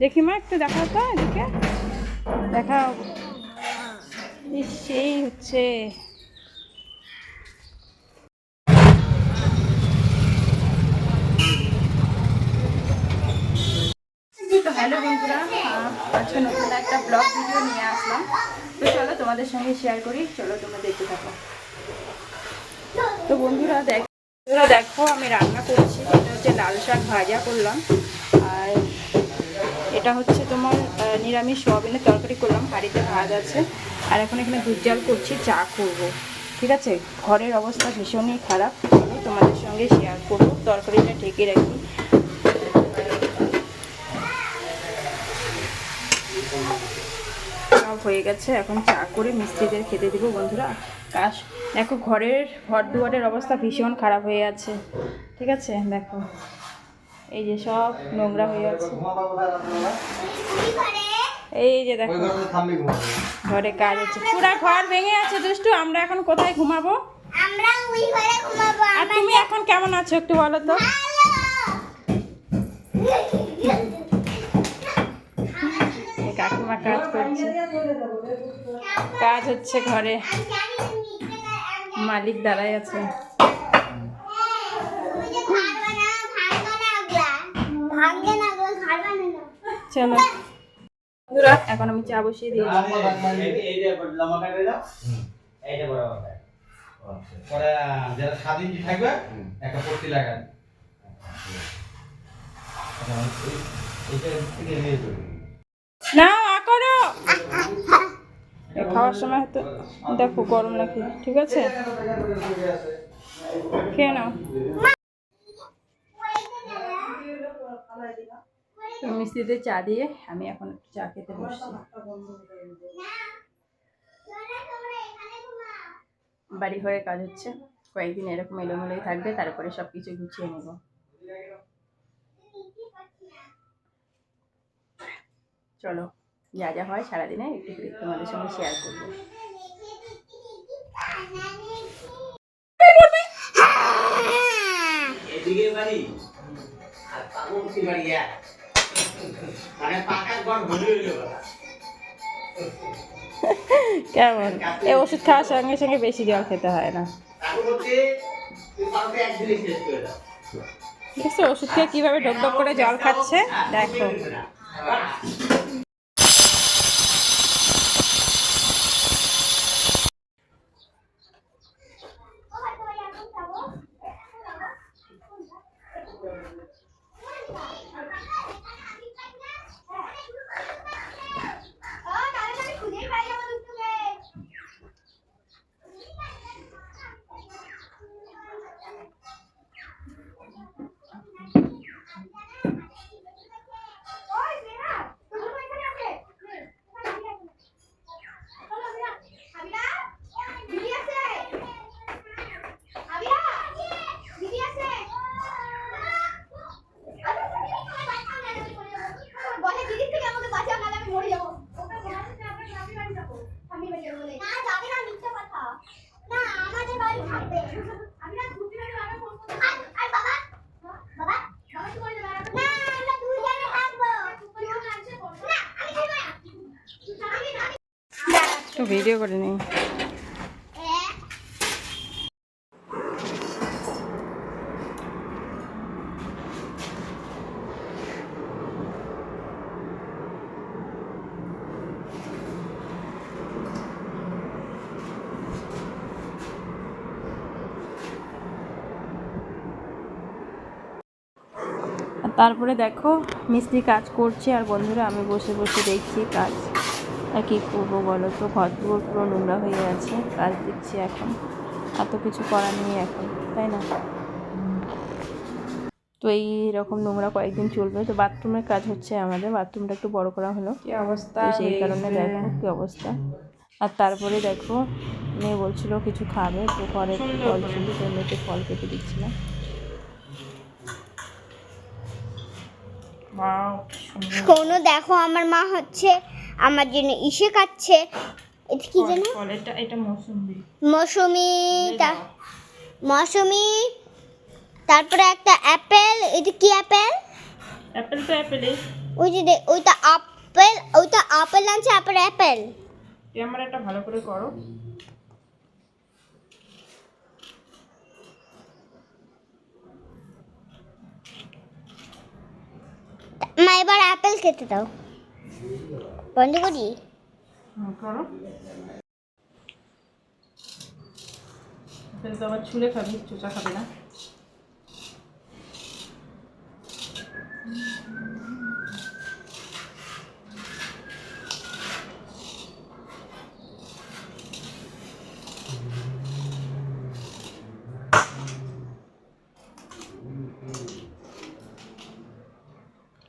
দেখি মা একটু দেখাও তো এদিকে, দেখাও। সেই হচ্ছে তো। হ্যালো বন্ধুরা, আজকে নতুন একটা ব্লগ ভিডিও নিয়ে আসলাম। তো চলো তোমাদের সঙ্গে শেয়ার করি, চলো তোমরা দেখতে থাকো। তো বন্ধুরা দেখো আমি রান্না করছি। এটা হচ্ছে লাল শাক ভাজা করলাম, আর এটা হচ্ছে তোমার নিরামিষ সোয়াবিনের তরকারি করলাম, হাঁড়িতে ভাত আছে। আর এখন এখানে দুধ জাল করছি, চা করব। ঠিক আছে, ঘরের অবস্থা ভীষণই খারাপ, তোমাদের সঙ্গে শেয়ার করবো। তরকারিটা ঢেকে রাখি। সব হয়ে গেছে, এখন চা করে মিস্ত্রিদের খেতে দিব বন্ধুরা। কাজ দেখো, ঘর দুয়ারের অবস্থা ভীষণ খারাপ হয়ে আছে। ঠিক আছে, দেখো এই যে সব নোংরা হয়ে আছে। এই যে দেখো ঘরে কাজ হচ্ছে, পুরা ঘর ভেঙে আছে দুষ্টু। আমরা এখন কোথায় ঘুমাবো? আর তুমি এখন কেমন আছো একটু বলো তো? কাকিমা কাজ করছে, কাজ হচ্ছে ঘরে, মালিক দাঁড়ায় আছে। চলো এখন আমি চা বসিয়ে দিয়েছি। না করো, খাওয়ার সময় হয়তো দেখো গরম নাকি। ঠিক আছে, খেয়ে নাও। মিস্ত্রিদের চা দিয়ে আমি এখন চা খেতে বসছি। বাড়ি ঘরে কাজ হচ্ছে, কয়েকদিন এরকম এলোমেলোই থাকবে, তারপরে সবকিছু গুছিয়ে নেব। চলো যা যা হয় সারাদিনে একটু করে তোমাদের সঙ্গে শেয়ার করবো। কেমন এই ওষুধ খাওয়ার সঙ্গে সঙ্গে বেশি জল খেতে হয় না। দেখছো ওষুধ খেয়ে কিভাবে ঢক ঢক করে জল খাচ্ছে, দেখো। তো ভিডিও করে নেই। তারপরে দেখো মিস্ত্রি কাজ করছে, আর বন্ধুরা আমি বসে বসে দেখছি কাজ। আর কী করবো বলো তো, ঘর দুয়ার পুরো নোংরা হয়ে আছে, কাজ দিচ্ছি এখন। এত কিছু করার নেই এখন, তাই না? তো এইরকম নোংরা কয়েকদিন চলবে। তো বাথরুমের কাজ হচ্ছে আমাদের, বাথরুমটা একটু বড় করা হলো, কি অবস্থা সেই কারণে দেখো কি অবস্থা। আর তারপরে দেখো মেয়ে বলছিল কিছু খাবে, তো ঘরে ফল ছিল, তো মেয়েকে ফল কেটে দিচ্ছিলাম। কোনো দেখো আমার মা হচ্ছে আমার জন্য ইসে কাটছে। এটা কি জানো? এটা মৌসুমী। মৌসুমী তারপরে একটা অ্যাপেল, এটা কি অ্যাপেল? অ্যাপেল তো অ্যাপেলই। ওই যে ওইটা আপেল, ওইটা আপেল আনছে, আপেল অ্যাপেল। ক্যামেরাটা ভালো করে করো। মা এবার অ্যাপেল খেতে দাও। বন্ধ করি? করো। আপেল তো আবার ছুলে খাবি, চোচা খাবি না।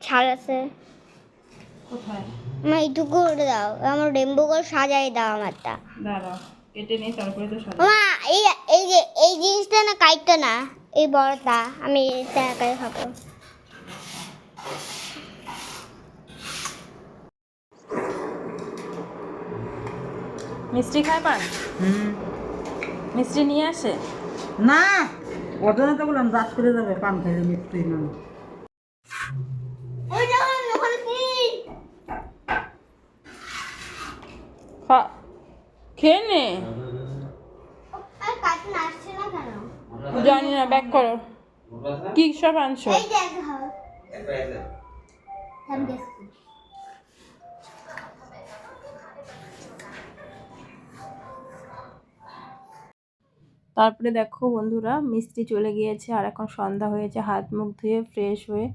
ছাড় আছে। কোথায়? মা এইটুকু করে দাও, আমার রেমবো করে সাজাই দাও আমারটা। দাঁড়া, কেটে নিয়ে তারপরে তো সাজা। মা এই এই যে এই জিনিসটা না, কাইটটা না, এই বড়টা আমি এটা একাই খাবো। মিষ্টি খায় পান? মিষ্টি নিয়ে আসে? না, অর্জনে তো বললাম রাত করে যাবে পান খাইলে মিষ্টি না। খেয়ে নে। জানি না, ব্যাক করো। কি সব আনছো? তারপরে দেখো বন্ধুরা, মিস্ত্রি চলে গিয়েছে আর এখন সন্ধ্যা হয়েছে। হাত মুখ ধুয়ে ফ্রেশ হয়ে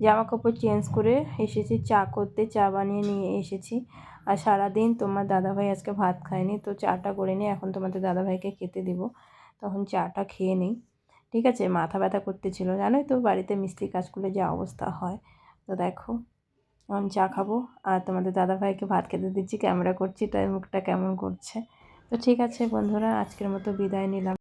জামা কাপড় চেঞ্জ করে এসেছি চা করতে, চা বানিয়ে নিয়ে এসেছি। আর সারাদিন তোমার দাদাভাই আজকে ভাত খায়নি, তো চাটা করে নিই, এখন তোমাদের দাদাভাইকে খেতে দিব, তখন চাটা খেয়ে নিই। ঠিক আছে, মাথা ব্যথা করতেছিল, জানোই তো বাড়িতে মিস্ত্রি কাজ করলে যে অবস্থা হয়। তো দেখো এখন চা খাবো আর তোমাদের দাদাভাইকে ভাত খেতে দিচ্ছি, ক্যামেরা করছি, তাই মুখটা কেমন করছে। তো ঠিক আছে বন্ধুরা, আজকের মতো বিদায় নিলাম।